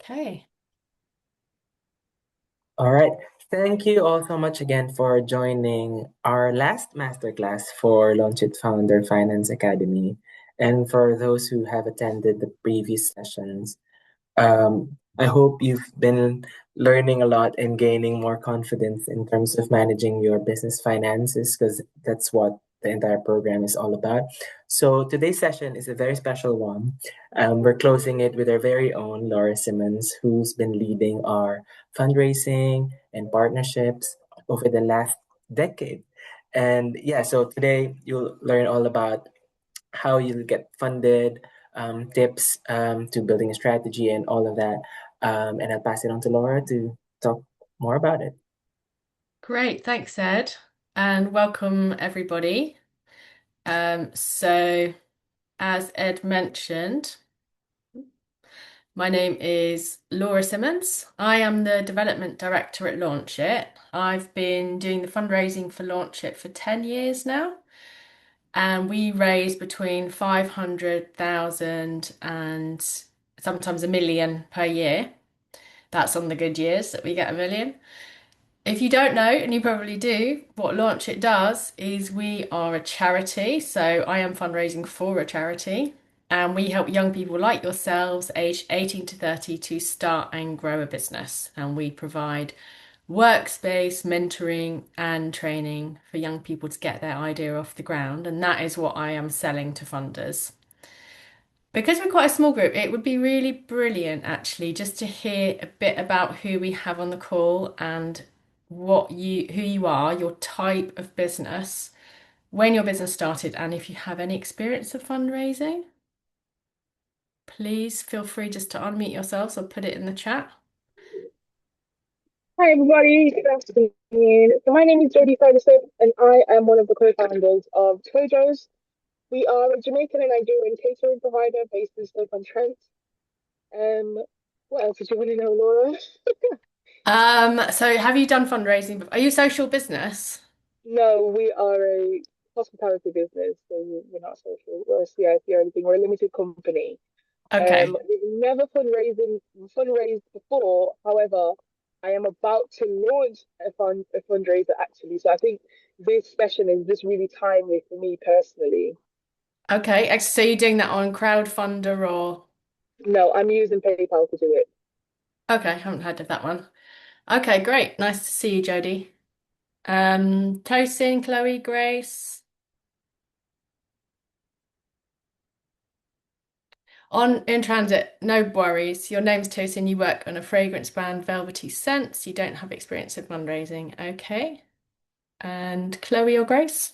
Okay. All right. Thank you all so much again for joining our last masterclass for Launch It Founder Finance Academy. And for those who have attended the previous sessions, I hope you've been learning a lot and gaining more confidence in terms of managing your business finances, because that's what the entire program is all about. So today's session is a very special one. We're closing it with our very own Laura Symmons, who's been leading our fundraising and partnerships over the last decade. And yeah, so today you'll learn all about how you'll get funded, tips to building a strategy, and all of that. And I'll pass it on to Laura to talk more about it. Great. Thanks, Ed. And welcome, everybody. So, as Ed mentioned, my name is Laura Symmons. I am the Development Director at Launch It. I've been doing the fundraising for Launch It for 10 years now. And we raise between 500,000 and sometimes 1 million per year. That's on the good years that we get 1 million. If you don't know, and you probably do, what Launch It does is we are a charity. So I am fundraising for a charity, and we help young people like yourselves, aged 18 to 30, to start and grow a business. And we provide workspace, mentoring, and training for young people to get their idea off the ground. And that is what I am selling to funders. Because we're quite a small group, it would be really brilliant actually just to hear a bit about who we have on the call and who you are, your type of business, when your business started, and if you have any experience of fundraising. Please feel free just to unmute yourselves or put it in the chat. Hi everybody, good afternoon. So my name is Jodie Ferguson and I am one of the co-founders of Tojo's. We are a Jamaican and Nigerian catering provider based in Stoke-on-Trent. What else did you want to know, Laura? So have you done fundraising before? Are you a social business? No, we are a hospitality business, so we're not social. We're a CIC or anything. We're a limited company. Okay. We've never fundraised before. However, I am about to launch a fundraiser actually. So I think this session is just really timely for me personally. Okay. So you're doing that on Crowdfunder or No, I'm using PayPal to do it. okay, I haven't heard of that one. Okay, great. Nice to see you, Jodie. Tosin, Chloe, Grace. On in transit, no worries. Your name's Tosin. You work on a fragrance brand, Velvety Scents. You don't have experience of fundraising. Okay. And Chloe or Grace?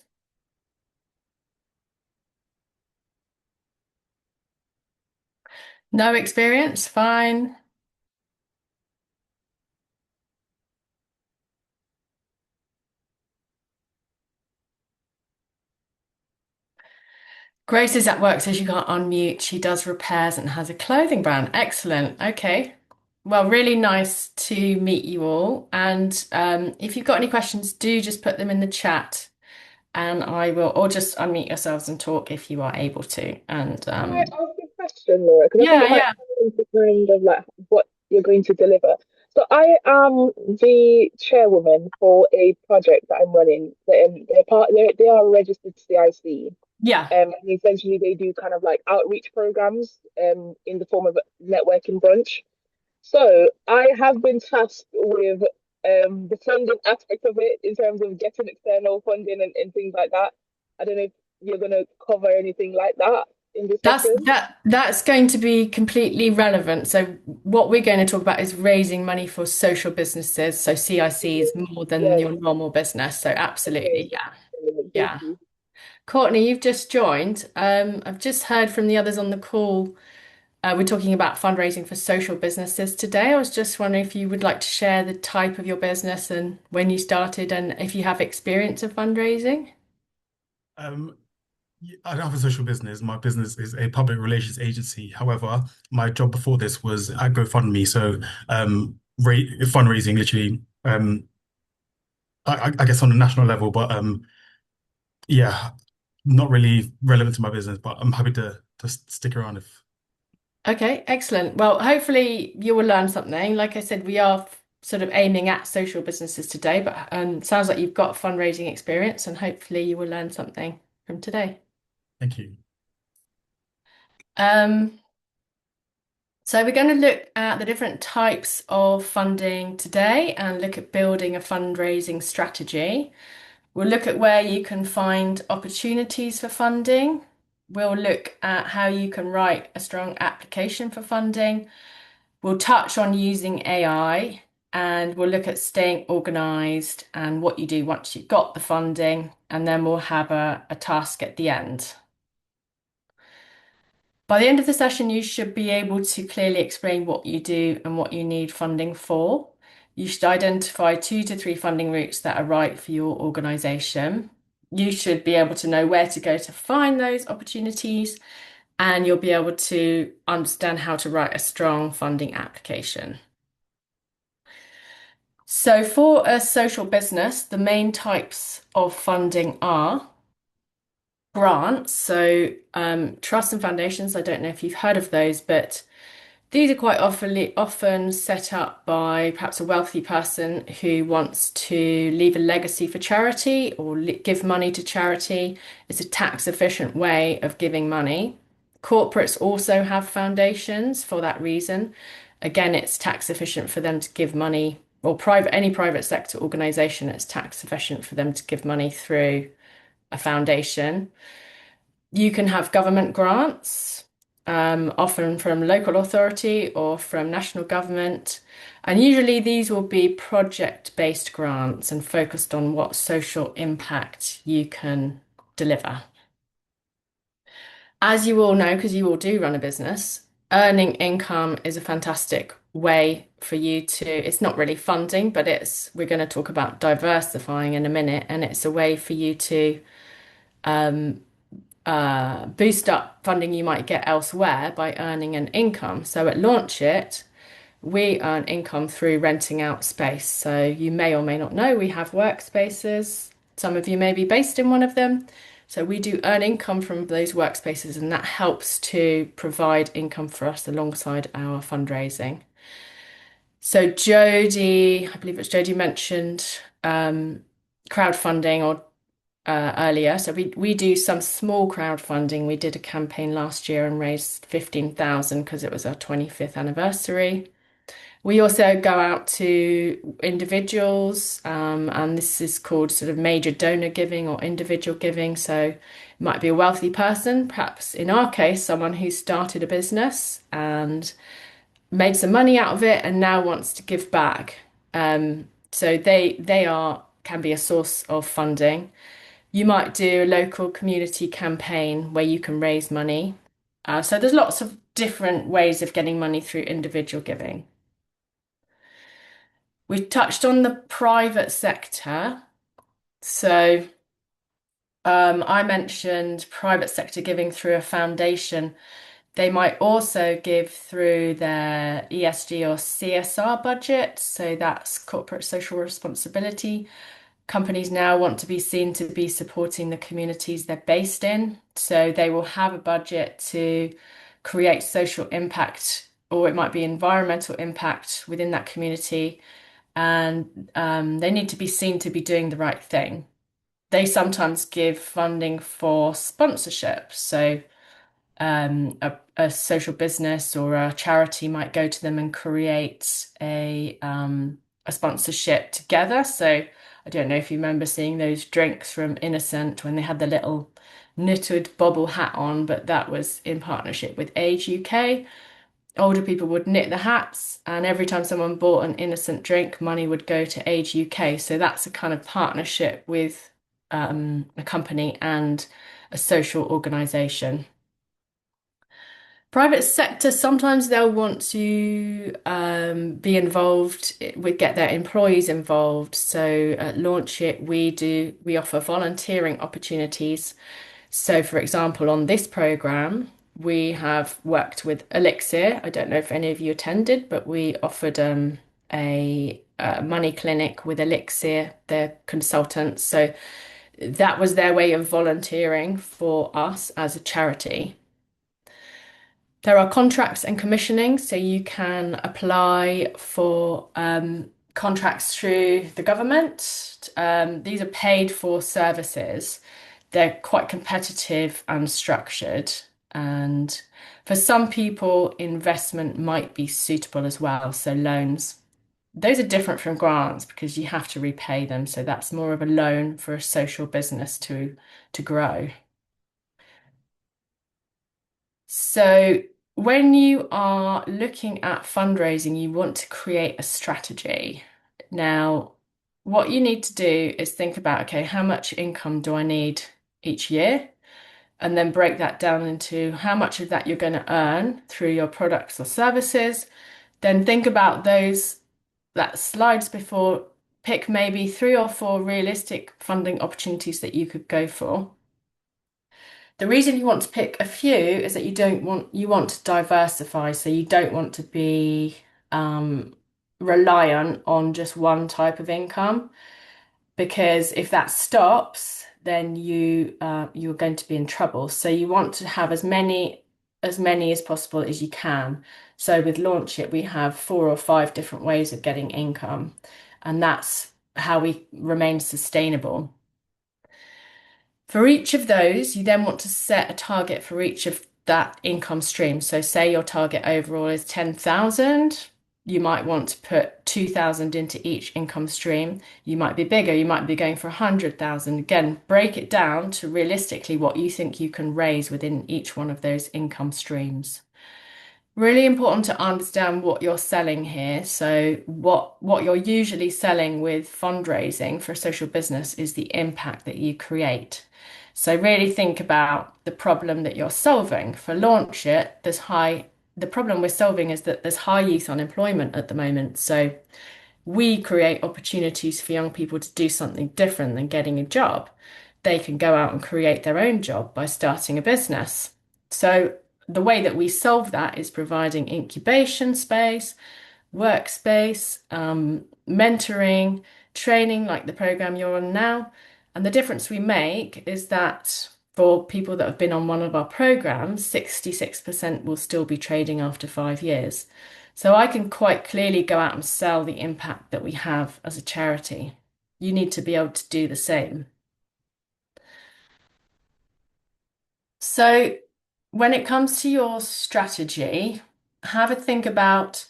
No experience. Fine. Grace is at work, so she can't unmute. She does repairs and has a clothing brand. Excellent. Okay. Well, really nice to meet you all. And if you've got any questions, do just put them in the chat and I will, or just unmute yourselves and talk if you are able to. And Can I ask a question, Laura? Because I think yeah, it might yeah. come into kind of like what you're going to deliver. So I am the chairwoman for a project that I'm running. They are registered CIC. Yeah. And essentially they do kind of like outreach programs in the form of a networking brunch. So I have been tasked with the funding aspect of it in terms of getting external funding and things like that. I don't know if you're going to cover anything like that in this That's session. that's going to be completely relevant. So what we're going to talk about is raising money for social businesses. So CIC is more than Yes. your normal business. So Okay. absolutely, yeah. Thank Yeah. you. Courtney, you've just joined. I've just heard from the others on the call. We're talking about fundraising for social businesses today. I was just wondering if you would like to share the type of your business and when you started and if you have experience of fundraising. Um, I don't have a social business. My business is a public relations agency. However, my job before this was at GoFundMe. So, ra fundraising literally, I guess on a national level, but yeah, not really relevant to my business, but I'm happy to stick around if. Okay, excellent. Well, hopefully you will learn something. Like I said, we are sort of aiming at social businesses today, but sounds like you've got fundraising experience, and hopefully you will learn something from today. Thank you. Um, so we're going to look at the different types of funding today and look at building a fundraising strategy. We'll look at where you can find opportunities for funding. We'll look at how you can write a strong application for funding. We'll touch on using AI, and we'll look at staying organized and what you do once you've got the funding, and then we'll have a task at the end. By the end of the session, you should be able to clearly explain what you do and what you need funding for. You should identify 2 to 3 funding routes that are right for your organization. You should be able to know where to go to find those opportunities, and you'll be able to understand how to write a strong funding application. So, for a social business, the main types of funding are grants. So, trusts and foundations, I don't know if you've heard of those, but these are quite often set up by perhaps a wealthy person who wants to leave a legacy for charity or give money to charity. It's a tax efficient way of giving money. Corporates also have foundations for that reason. Again, it's tax efficient for them to give money, or any private sector organization, it's tax efficient for them to give money through a foundation. You can have government grants, often from local authority or from national government. And usually these will be project-based grants and focused on what social impact you can deliver. As you all know, because you all do run a business, earning income is a fantastic way for you to, it's not really funding, but we're going to talk about diversifying in a minute, and it's a way for you to boost up funding you might get elsewhere by earning an income. So at Launch It, we earn income through renting out space. So you may or may not know we have workspaces. Some of you may be based in one of them. So we do earn income from those workspaces, and that helps to provide income for us alongside our fundraising. So Jodie, I believe it's Jodie mentioned crowdfunding or earlier. So we do some small crowdfunding. We did a campaign last year and raised 15,000 because it was our 25th anniversary. We also go out to individuals, and this is called sort of major donor giving or individual giving. So it might be a wealthy person, perhaps in our case, someone who started a business and made some money out of it and now wants to give back. So they are can be a source of funding. You might do a local community campaign where you can raise money. So there's lots of different ways of getting money through individual giving. We touched on the private sector. So I mentioned private sector giving through a foundation. They might also give through their ESG or CSR budget. So that's corporate social responsibility. Companies now want to be seen to be supporting the communities they're based in. So they will have a budget to create social impact, or it might be environmental impact within that community. And they need to be seen to be doing the right thing. They sometimes give funding for sponsorship. So a social business or a charity might go to them and create a sponsorship together. So I don't know if you remember seeing those drinks from Innocent when they had the little knitted bobble hat on, but that was in partnership with Age UK. Older people would knit the hats, and every time someone bought an Innocent drink, money would go to Age UK. So that's a kind of partnership with a company and a social organisation. Private sector, sometimes they'll want to be involved with get their employees involved. So at Launch It, we offer volunteering opportunities. So for example, on this program, we have worked with Elixir. I don't know if any of you attended, but we offered a money clinic with Elixir, their consultants. So that was their way of volunteering for us as a charity. There are contracts and commissioning, so you can apply for contracts through the government. These are paid for services. They're quite competitive and structured. And for some people, investment might be suitable as well. So loans, those are different from grants because you have to repay them. So that's more of a loan for a social business to grow. So when you are looking at fundraising, you want to create a strategy. Now, what you need to do is think about, okay, how much income do I need each year? And then break that down into how much of that you're going to earn through your products or services. Then think about those that slides before, pick maybe 3 or 4 realistic funding opportunities that you could go for. The reason you want to pick a few is that you want to diversify, so you don't want to be reliant on just one type of income, because if that stops, then you're going to be in trouble. So you want to have as many as possible as you can. So with Launch It, we have 4 or 5 different ways of getting income, and that's how we remain sustainable. For each of those, you then want to set a target for each of that income stream. So say your target overall is 10,000, you might want to put 2,000 into each income stream. You might be bigger, you might be going for 100,000. Again, break it down to realistically what you think you can raise within each one of those income streams. Really important to understand what you're selling here. So what you're usually selling with fundraising for a social business is the impact that you create. So really think about the problem that you're solving. For Launch It, the problem we're solving is that there's high youth unemployment at the moment. So we create opportunities for young people to do something different than getting a job. They can go out and create their own job by starting a business. So the way that we solve that is providing incubation space, workspace, mentoring, training like the program you're on now. And the difference we make is that for people that have been on one of our programs, 66% will still be trading after 5 years. So I can quite clearly go out and sell the impact that we have as a charity. You need to be able to do the same. So when it comes to your strategy, have a think about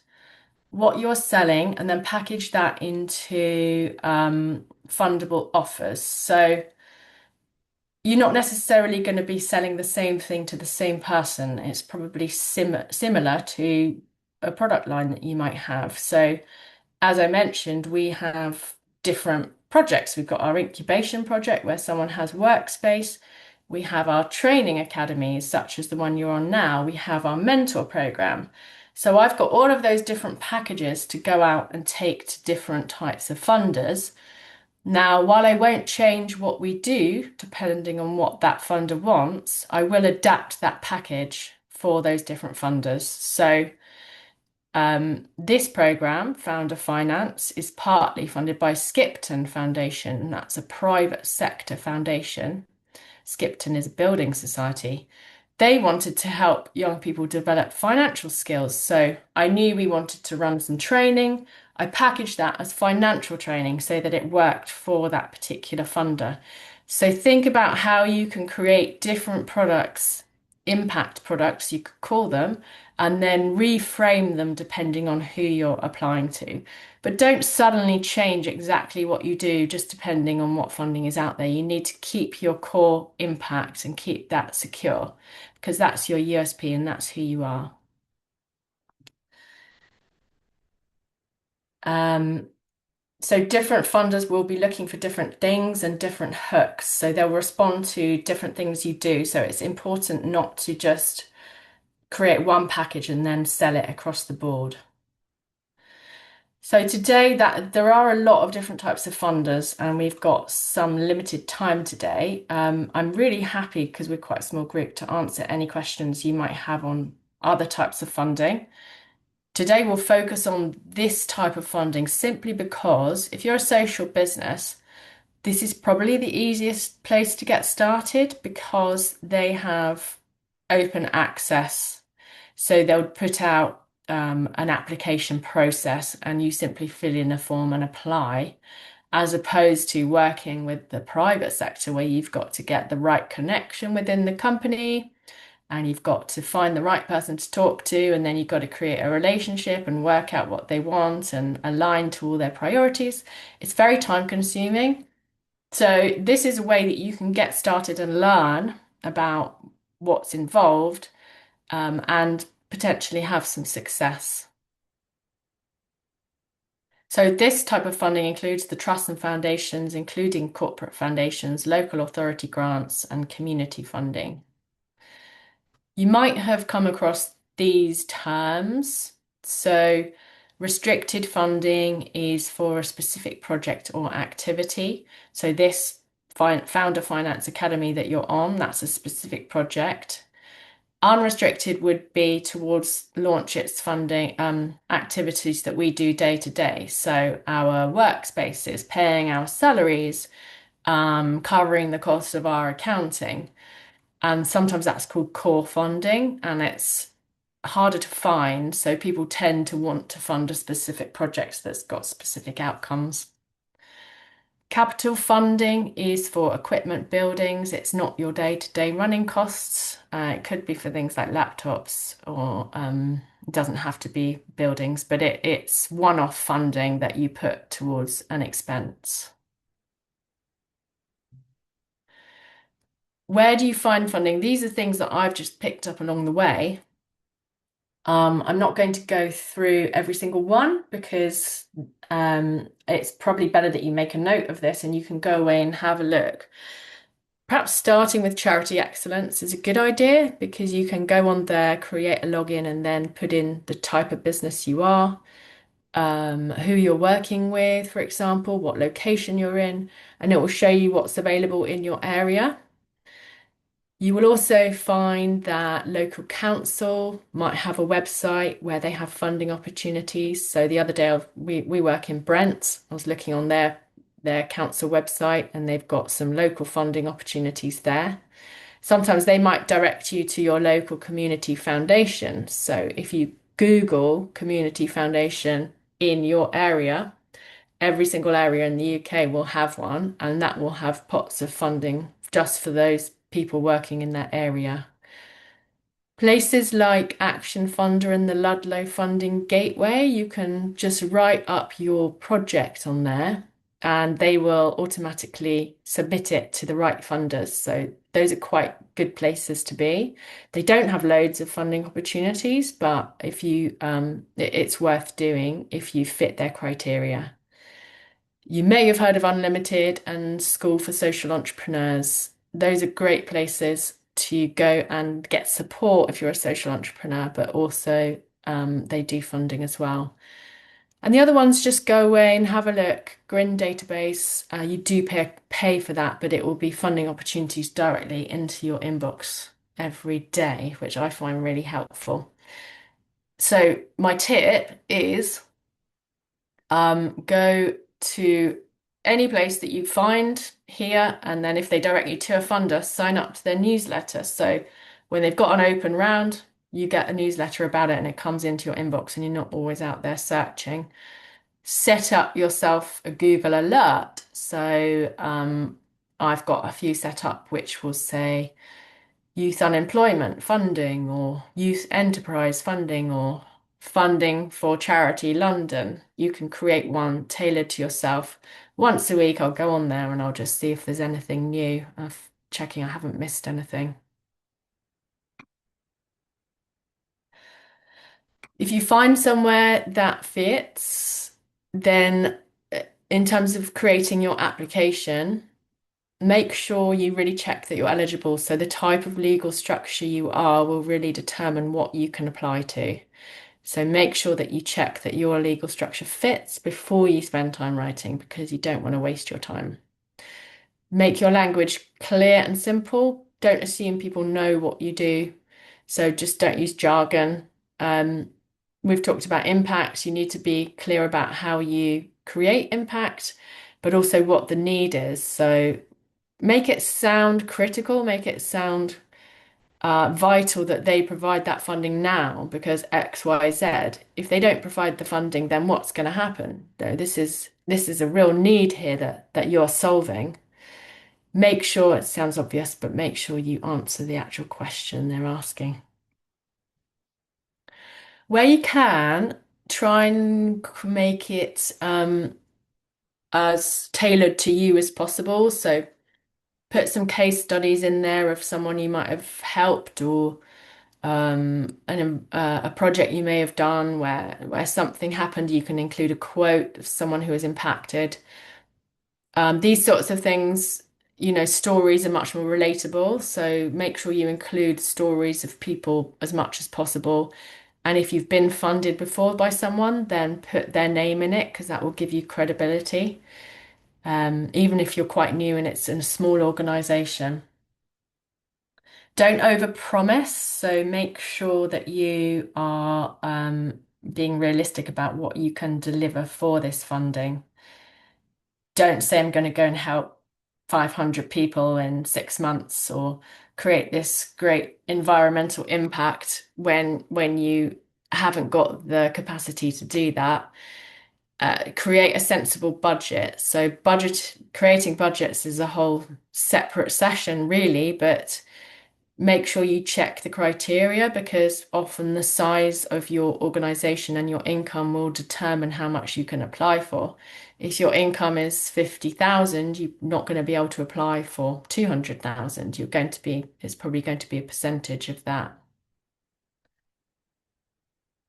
what you're selling and then package that into fundable offers. So you're not necessarily going to be selling the same thing to the same person. It's probably similar to a product line that you might have. So as I mentioned, we have different projects. We've got our incubation project where someone has workspace. We have our training academies, such as the one you're on now. We have our mentor program. So I've got all of those different packages to go out and take to different types of funders. Now, while I won't change what we do, depending on what that funder wants, I will adapt that package for those different funders. So this program, Founder Finance, is partly funded by Skipton Foundation, and that's a private sector foundation. Skipton is a building society. They wanted to help young people develop financial skills. So I knew we wanted to run some training. I packaged that as financial training so that it worked for that particular funder. So think about how you can create different products, impact products, you could call them, and then reframe them depending on who you're applying to. But don't suddenly change exactly what you do just depending on what funding is out there. You need to keep your core impact and keep that secure because that's your USP and that's who you are. So different funders will be looking for different things and different hooks. So they'll respond to different things you do. So it's important not to just create one package and then sell it across the board. So today that there are a lot of different types of funders and we've got some limited time today. I'm really happy because we're quite a small group to answer any questions you might have on other types of funding. Today we'll focus on this type of funding simply because if you're a social business, this is probably the easiest place to get started because they have open access. So they would put out an application process and you simply fill in a form and apply, as opposed to working with the private sector where you've got to get the right connection within the company and you've got to find the right person to talk to, and then you've got to create a relationship and work out what they want and align to all their priorities. It's very time consuming. So this is a way that you can get started and learn about what's involved, and potentially have some success. So this type of funding includes the trusts and foundations, including corporate foundations, local authority grants, and community funding. You might have come across these terms. So restricted funding is for a specific project or activity. So this Founder Finance Academy that you're on, that's a specific project. Unrestricted would be towards Launch It's funding activities that we do day to day. So our workspaces, paying our salaries, covering the cost of our accounting. And sometimes that's called core funding, and it's harder to find. So people tend to want to fund a specific project that's got specific outcomes. Capital funding is for equipment buildings. It's not your day-to-day running costs. It could be for things like laptops, or it doesn't have to be buildings, but it's one-off funding that you put towards an expense. Where do you find funding? These are things that I've just picked up along the way. I'm not going to go through every single one because it's probably better that you make a note of this and you can go away and have a look. Perhaps starting with Charity Excellence is a good idea because you can go on there, create a login, and then put in the type of business you are, who you're working with, for example, what location you're in, and it will show you what's available in your area. You will also find that local council might have a website where they have funding opportunities. So the other day we work in Brent. I was looking on their council website and they've got some local funding opportunities there. Sometimes they might direct you to your local community foundation. So if you Google community foundation in your area, every single area in the UK will have one, and that will have pots of funding just for those people working in that area. Places like Action Funder and the Ludlow Funding Gateway, you can just write up your project on there and they will automatically submit it to the right funders. So those are quite good places to be. They don't have loads of funding opportunities, but if you it's worth doing if you fit their criteria. You may have heard of Unlimited and School for Social Entrepreneurs. Those are great places to go and get support if you're a social entrepreneur, but also they do funding as well. And the other ones, just go away and have a look. Grin database, you do pay for that, but it will be funding opportunities directly into your inbox every day, which I find really helpful. So my tip is go to any place that you find here, and then if they direct you to a funder, sign up to their newsletter. So when they've got an open round, you get a newsletter about it and it comes into your inbox and you're not always out there searching. Set up yourself a Google alert. So I've got a few set up which will say youth unemployment funding or youth enterprise funding or funding for Charity London. You can create one tailored to yourself. Once a week, I'll go on there and I'll just see if there's anything new. I'm checking I haven't missed anything. If you find somewhere that fits, then in terms of creating your application, make sure you really check that you're eligible. So the type of legal structure you are will really determine what you can apply to. So make sure that you check that your legal structure fits before you spend time writing because you don't want to waste your time. Make your language clear and simple. Don't assume people know what you do. So just don't use jargon. We've talked about impact. You need to be clear about how you create impact, but also what the need is. So make it sound critical, make it sound vital that they provide that funding now because X, Y, Z. If they don't provide the funding, then what's going to happen? No, this is a real need here that you're solving. Make sure it sounds obvious, but make sure you answer the actual question they're asking. Where you can, try and make it as tailored to you as possible. So put some case studies in there of someone you might have helped or a project you may have done where something happened. You can include a quote of someone who was impacted. These sorts of things, stories are much more relatable. So make sure you include stories of people as much as possible. And if you've been funded before by someone, then put their name in it because that will give you credibility. Even if you're quite new and it's in a small organization. Don't overpromise, so make sure that you are being realistic about what you can deliver for this funding. Don't say I'm going to go and help 500 people in 6 months or create this great environmental impact when you haven't got the capacity to do that. Create a sensible budget. So creating budgets is a whole separate session, really, but make sure you check the criteria because often the size of your organization and your income will determine how much you can apply for. If your income is 50,000, you're not going to be able to apply for 200,000. It's probably going to be a percentage of that.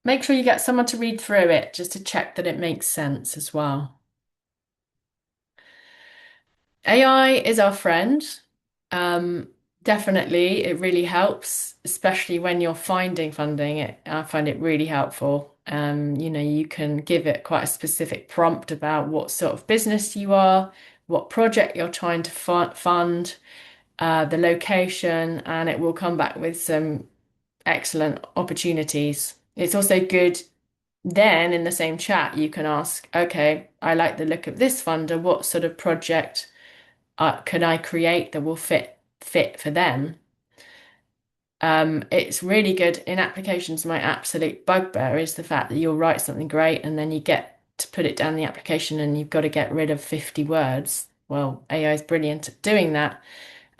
Make sure you get someone to read through it just to check that it makes sense as well. AI is our friend. Um, Definitely, it really helps, especially when you're finding funding. I find it really helpful. You can give it quite a specific prompt about what sort of business you are, what project you're trying to fund, the location, and it will come back with some excellent opportunities. It's also good then in the same chat, you can ask, okay, I like the look of this funder. What sort of project can I create that will fit for them? It's really good in applications. My absolute bugbear is the fact that you'll write something great and then you get to put it down the application and you've got to get rid of 50 words. Well, AI is brilliant at doing that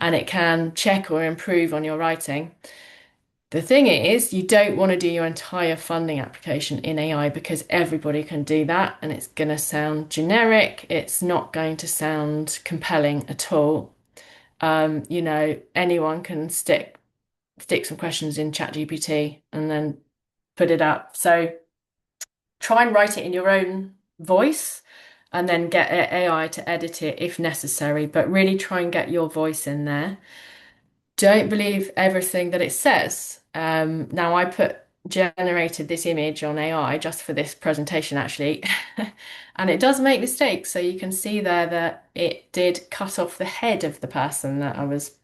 and it can check or improve on your writing. The thing is, you don't want to do your entire funding application in AI because everybody can do that and it's going to sound generic. It's not going to sound compelling at all. Anyone can stick some questions in ChatGPT and then put it up. So try and write it in your own voice and then get AI to edit it if necessary, but really try and get your voice in there. Don't believe everything that it says. Now I generated this image on AI just for this presentation actually, and it does make mistakes. So you can see there that it did cut off the head of the person that I was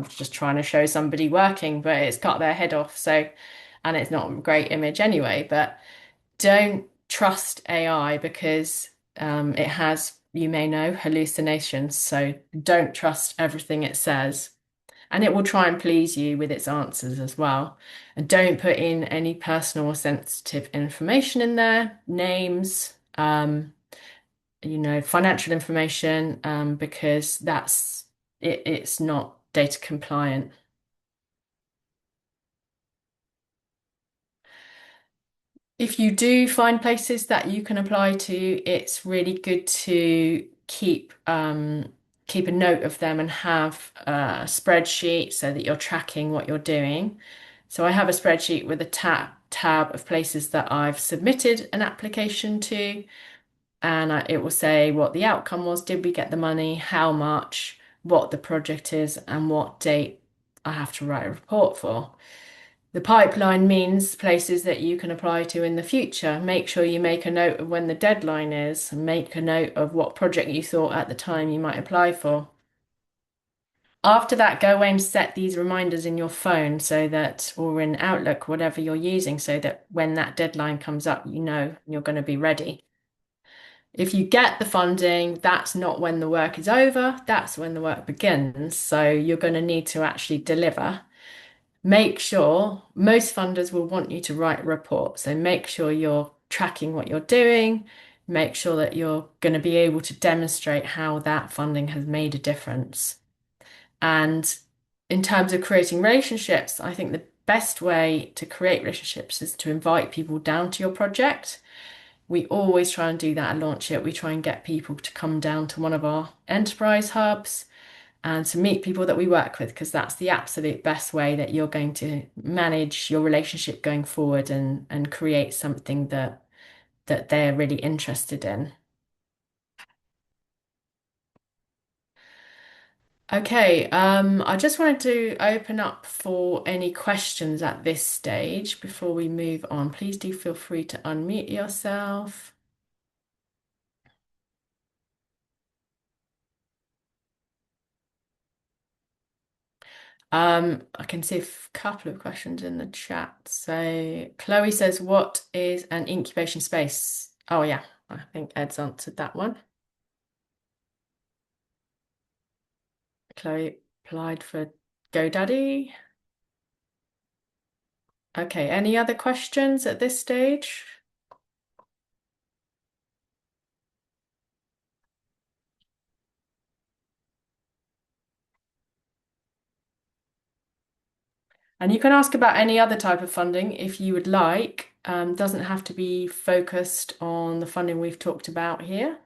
just trying to show somebody working, but it's cut their head off. So, and it's not a great image anyway, but don't trust AI because it has, you may know, hallucinations. So don't trust everything it says. And it will try and please you with its answers as well. And don't put in any personal or sensitive information in there, names, financial information, because it's not data compliant. If you do find places that you can apply to, it's really good to keep a note of them and have a spreadsheet so that you're tracking what you're doing. So I have a spreadsheet with a tab of places that I've submitted an application to, and it will say what the outcome was, did we get the money, how much, what the project is, and what date I have to write a report for. The pipeline means places that you can apply to in the future. Make sure you make a note of when the deadline is and make a note of what project you thought at the time you might apply for. After that, go away and set these reminders in your phone or in Outlook, whatever you're using, so that when that deadline comes up, you know you're going to be ready. If you get the funding, that's not when the work is over, that's when the work begins. So you're going to need to actually deliver. make sure most funders will want you to write a report. So make sure you're tracking what you're doing, make sure that you're going to be able to demonstrate how that funding has made a difference. And in terms of creating relationships, I think the best way to create relationships is to invite people down to your project. We always try and do that at Launch It. We try and get people to come down to one of our enterprise hubs and to meet people that we work with, because that's the absolute best way that you're going to manage your relationship going forward and create something that they're really interested in. Okay, I just wanted to open up for any questions at this stage before we move on. Please do feel free to unmute yourself. I can see a couple of questions in the chat. So Chloe says, what is an incubation space? Oh yeah, I think Ed's answered that one. Chloe applied for GoDaddy. Okay, any other questions at this stage? And you can ask about any other type of funding if you would like. Doesn't have to be focused on the funding we've talked about here.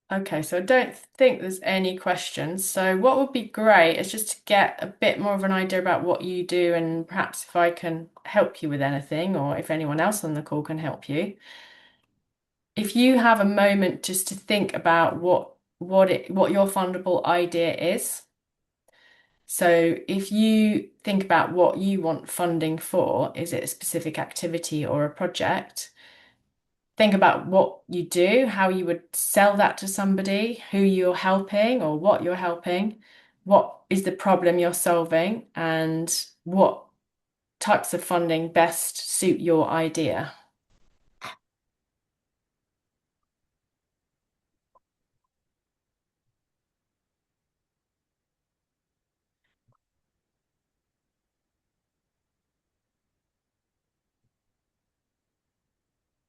Okay, so I don't think there's any questions. So what would be great is just to get a bit more of an idea about what you do, and perhaps if I can help you with anything, or if anyone else on the call can help you. If you have a moment just to think about what your fundable idea is. So if you think about what you want funding for, is it a specific activity or a project? Think about what you do, how you would sell that to somebody, who you're helping or what you're helping, what is the problem you're solving, and what types of funding best suit your idea.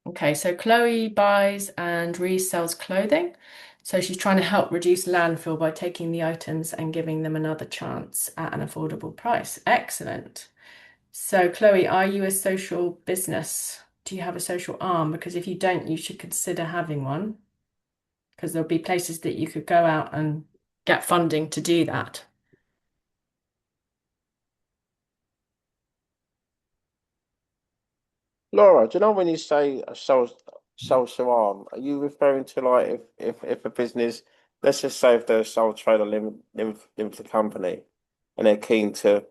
Okay, so Chloe buys and resells clothing. So she's trying to help reduce landfill by taking the items and giving them another chance at an affordable price. Excellent. So Chloe, are you a social business? Do you have a social arm? Because if you don't, you should consider having one, because there'll be places that you could go out and get funding to do that. Laura, do you know when you say a social arm, are you referring to like if a business, let's just say if they're a sole trader limited company and they're keen to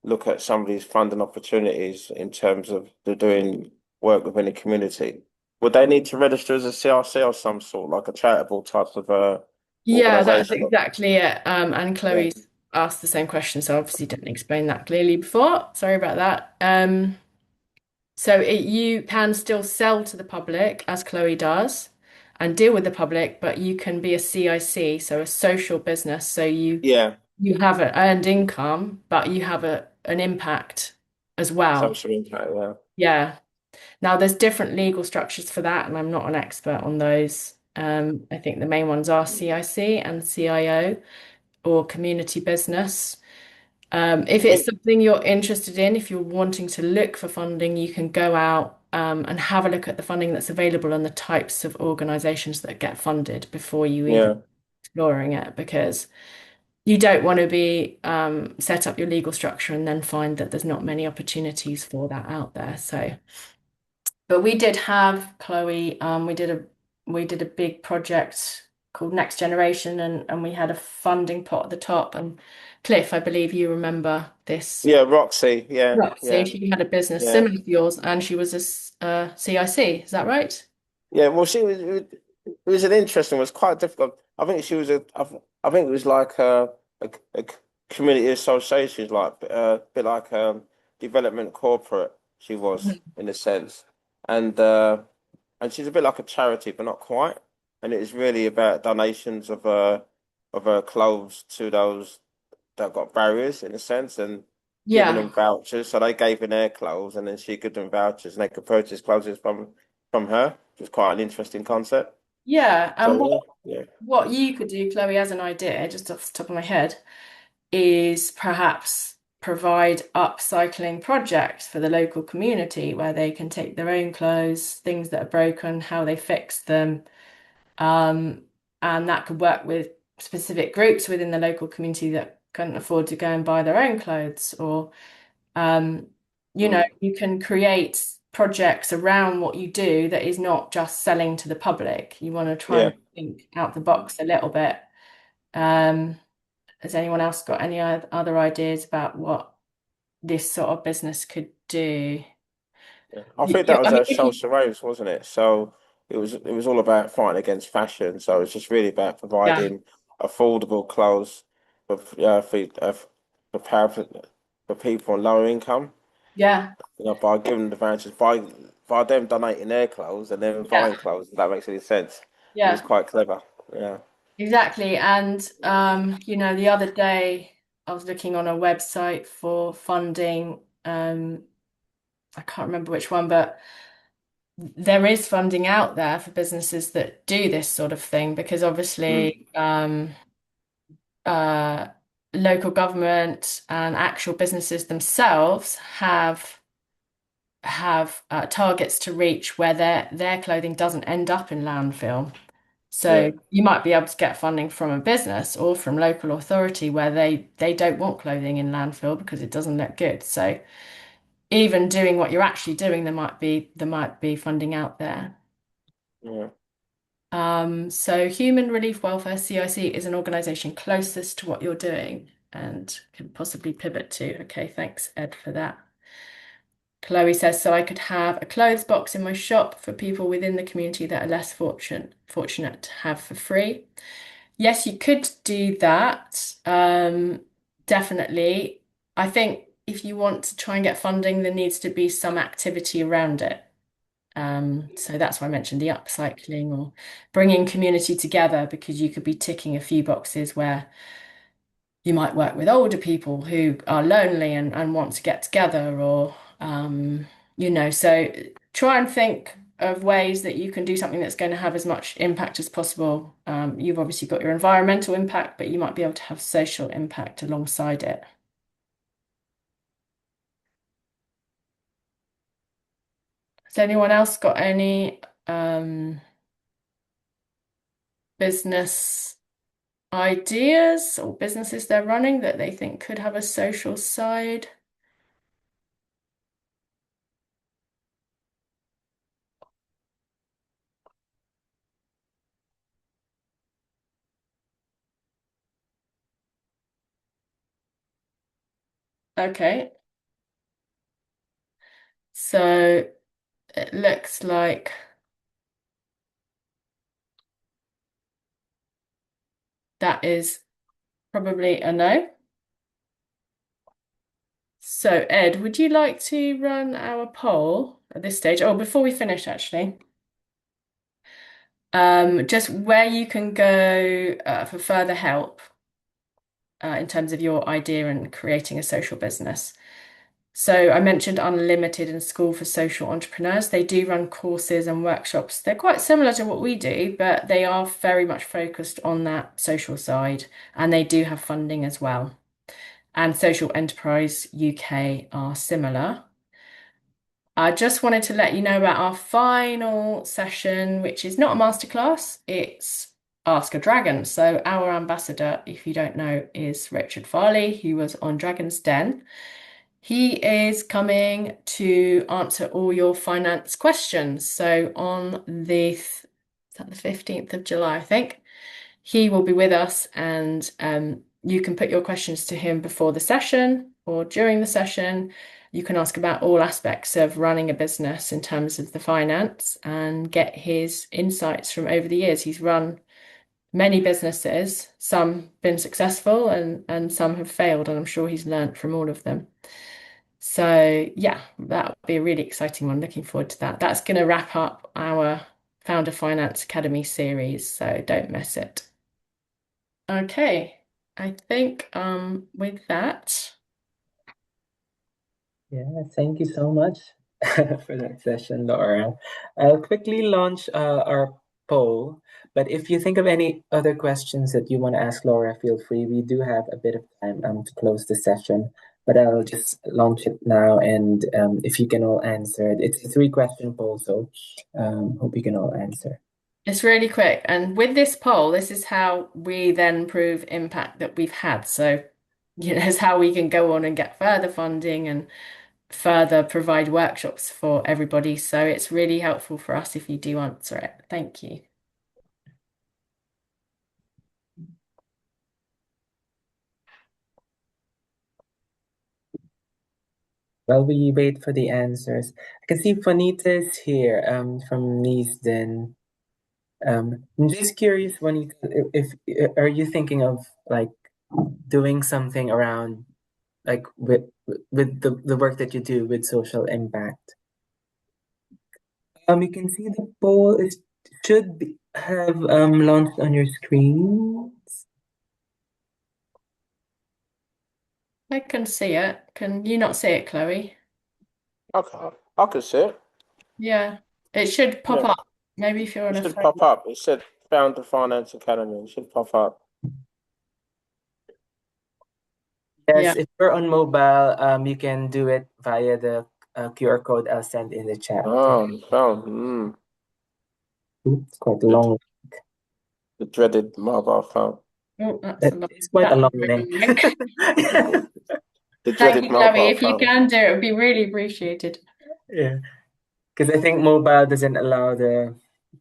look at some of these funding opportunities in terms of they're doing work within the community, would they need to register as a CRC or some sort, like a charitable type of Yeah, that's organization? exactly it. And Yeah, Chloe's asked the same question, so obviously didn't explain that clearly before. Sorry about that. So you can still sell to the public as Chloe does and deal with the public, but you can be a CIC, so a social business. So yeah, you have an earned income, but you have an impact as well. social impact, yeah. Yeah. Now there's different legal structures for that, and I'm not an expert on those. I think the main ones are CIC and CIO or community business. If it's Wait, something you're interested in, if you're wanting to look for funding, you can go out and have a look at the funding that's available and the types of organizations that get funded before you even yeah. exploring it, because you don't want to be set up your legal structure and then find that there's not many opportunities for that out there. So, but we did have Chloe, we did a big project called Next Generation, and we had a funding pot at the top. And Cliff, I believe you remember this. Yeah, Roxy, yeah, Right. So yeah, she had a business yeah. similar to yours, and she was a CIC. Is that right? Yeah, well, she was. It was an interesting. It was quite difficult. I think she was a. I think it was like a community association, like a bit like development corporate. She was Mhm. in a sense, and and she's a bit like a charity, but not quite. And it was really about donations of her clothes to those that got barriers in a sense, and giving Yeah, them vouchers. So they gave in their clothes, and then she gave them vouchers, and they could purchase clothes from her, which was quite an interesting concept. yeah. And So yeah, what you could do, Chloe, as an idea, just off the top of my head, is perhaps provide upcycling projects for the local community where they can take their own clothes, things that are broken, how they fix them. Um, and that could work with specific groups within the local community that couldn't afford to go and buy their own clothes. Or, um, mm, you can create projects around what you do that is not just selling to the public. You want to try yeah. and think out the box a little bit. Um, has anyone else got any other ideas about what this sort of business could do? Yeah. I think that I was mean, at Social Rose, wasn't it? So it was all about fighting against fashion. So it's just really about yeah, providing affordable clothes for for people on lower income. yeah, You know, by giving them the vouchers, by them donating their clothes and then yeah, buying clothes. If that makes any sense. It was yeah, quite clever. Yeah. exactly. And the other day I was looking on a website for funding. I can't remember which one, but there is funding out there for businesses that do this sort of thing because Mm, obviously, uh, local government and actual businesses themselves have targets to reach where their clothing doesn't end up in landfill. yeah. So you might be able to get funding from a business or from local authority where they don't want clothing in landfill because it doesn't look good. So even doing what you're actually doing, there might be funding out there. Yeah. So Human Relief Welfare CIC is an organization closest to what you're doing and can possibly pivot to. Okay, thanks, Ed, for that. Chloe says, so I could have a clothes box in my shop for people within the community that are less fortunate to have for free. Yes, you could do that. Definitely. I think if you want to try and get funding, there needs to be some activity around it. So that's why I mentioned the upcycling or bringing community together because you could be ticking a few boxes where you might work with older people who are lonely and want to get together or so try and think of ways that you can do something that's going to have as much impact as possible. You've obviously got your environmental impact, but you might be able to have social impact alongside it. Has anyone else got any business ideas or businesses they're running that they think could have a social side? Okay, so it looks like that is probably a no. So, Ed, would you like to run our poll at this stage? Oh, before we finish, actually, just where you can go for further help in terms of your idea and creating a social business. So I mentioned Unlimited and School for Social Entrepreneurs. They do run courses and workshops. They're quite similar to what we do, but they are very much focused on that social side, and they do have funding as well. And Social Enterprise UK are similar. I just wanted to let you know about our final session, which is not a masterclass, it's Ask a Dragon. So our ambassador, if you don't know, is Richard Farley, who was on Dragon's Den. He is coming to answer all your finance questions. So on is that the 15th of July, I think, he will be with us and you can put your questions to him before the session. or during the session. You can ask about all aspects of running a business in terms of the finance and get his insights from over the years. He's run many businesses, some been successful and some have failed, and I'm sure he's learnt from all of them. So yeah, that would be a really exciting one. Looking forward to that. That's going to wrap up our Founder Finance Academy series, so don't miss it. Okay, I think with that. Yeah, thank you so much for that session, Laura. I'll quickly launch our poll, but if you think of any other questions that you want to ask Laura, feel free. We do have a bit of time to close the session, but I'll just launch it now. And if you can all answer it, it's a 3-question poll, so hope you can all answer. It's really quick. And with this poll, this is how we then prove impact that we've had. So, it's how we can go on and get further funding and further provide workshops for everybody. So it's really helpful for us if you do answer it. Thank you. While we wait for the answers, I can see Juanita's here from Neasden. I'm just curious, Juanita, if are you thinking of like doing something around like with the work that you do with social impact? You can see the poll is should have launched on your screen. I can see it. Can you not see it, Chloe? Okay, I can see it. Yeah, it should pop Yeah, up. Maybe if you're on it a should phone. pop up. It said Founder Finance Academy. It should pop up. Yeah. Yes, if you're on mobile, you can do it via the QR code I'll send in the chat. Oh, phone. It's quite a The, long. the dreaded mobile phone. Oh, that's a That lot. is quite a That's long a really link. long link. The Thank dreaded you, Chloe. mobile If you phone. can do it, it would be really appreciated. Yeah, because I think mobile doesn't allow the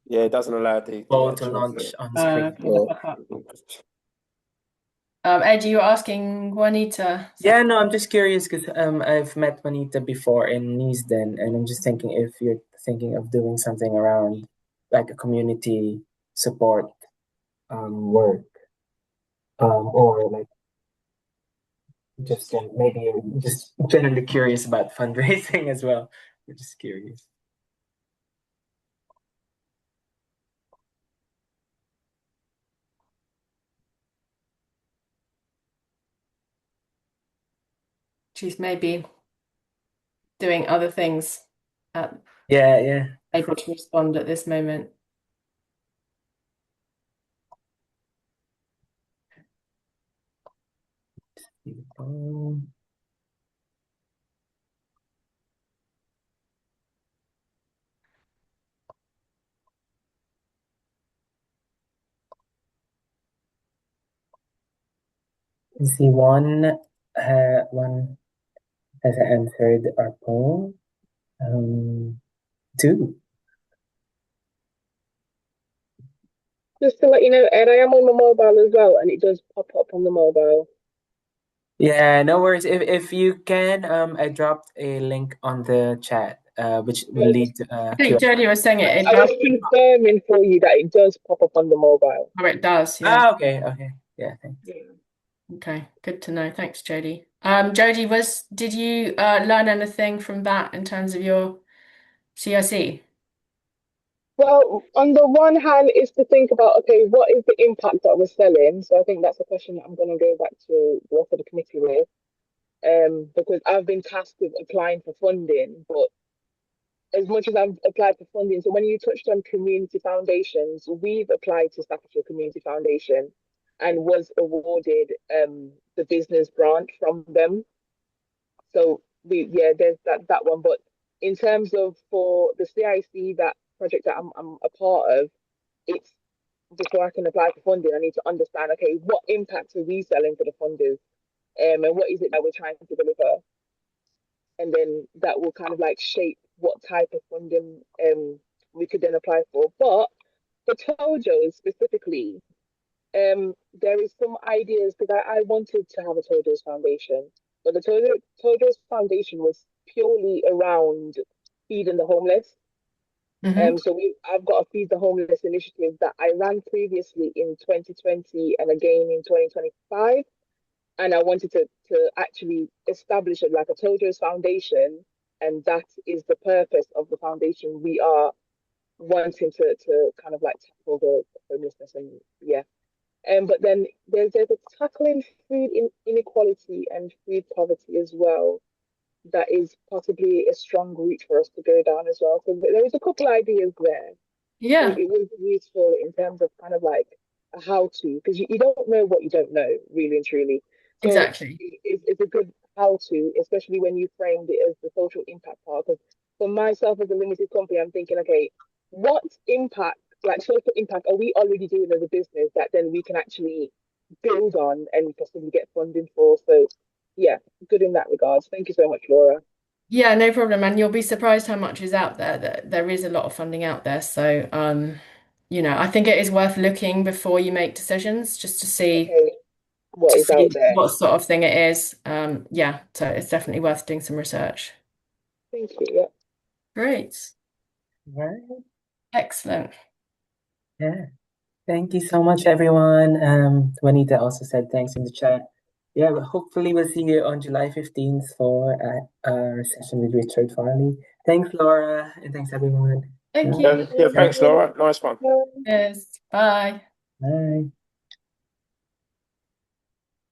Yeah, it doesn't allow the poll to actual launch thing. on screen. Okay, the Yeah. pop-up. Ed, you were asking Juanita Yeah, something. no, I'm just curious because I've met Juanita before in Neasden, and I'm just thinking if you're thinking of doing something around like a community support work, or like just maybe you're just generally curious about fundraising as well. We're just curious. She's maybe doing other things, Yeah. able to respond at this moment. You see, one has answered our poll. Two. Just to let you know, Ed, I am on my mobile as well, and it does pop up on the mobile. Yeah, no worries. If you can, I dropped a link on the chat, which will lead to I think Jodie was saying it I does. was confirming for you that it does pop up on the mobile. Oh, it does, yeah. Okay. Yeah, thanks. Okay, good to know. Thanks, Jodie. Jodie, did you learn anything from that in terms of your CIC? Well, on the one hand, is to think about, okay, what is the impact that we're selling? So I think that's a question that I'm going to go back to the rest of the committee with, because I've been tasked with applying for funding, but as much as I've applied for funding, so when you touched on community foundations, we've applied to Staffordshire Community Foundation and was awarded the business grant from them. So there's that one. But in terms of for the CIC, that project that I'm a part of, it's before I can apply for funding, I need to understand, okay, what impact are we selling for the funders? And what is it that we're trying to deliver? And then that will kind of like shape what type of funding we could then apply for. But for Tojo specifically, there is some ideas because I wanted to have a Tojo's Foundation. but the Tojo's Foundation was purely around feeding the homeless. Hmm. So I've got a Feed the Homeless initiative that I ran previously in 2020 and again in 2025. And I wanted to actually establish it like a Tojo's Foundation, and that is the purpose of the foundation. We are wanting to kind of like tackle the homelessness and yeah. But then there's a tackling inequality and food poverty as well that is possibly a strong route for us to go down as well. So there is a couple ideas there. So Yeah, it would be useful in terms of kind of like a how to, because you don't know what you don't know, really and truly. So exactly. it's a good how to, especially when you framed it as the social impact part. Because for myself as a limited company, I'm thinking, okay, what impact, like social impact, are we already doing as a business that then we can actually build on and possibly get funding for? So yeah, good in that regards. Thank you so much, Laura. Yeah, no problem. And you'll be surprised how much is out there. That there is a lot of funding out there. So, I think it is worth looking before you make decisions, just to see Okay, what is out there? what sort of thing it is. Yeah, so it's definitely worth doing some research. Thank you. Yeah. Great. Right. Excellent. Yeah. Thank you so much, everyone. Juanita also said thanks in the chat. Yeah, but hopefully we'll see you on July 15th for our session with Richard Farley. Thanks, Laura, and thanks, everyone. Thank Yeah. you. Yeah, thanks, Laura. Nice one. Bye. Cheers. Bye. Bye.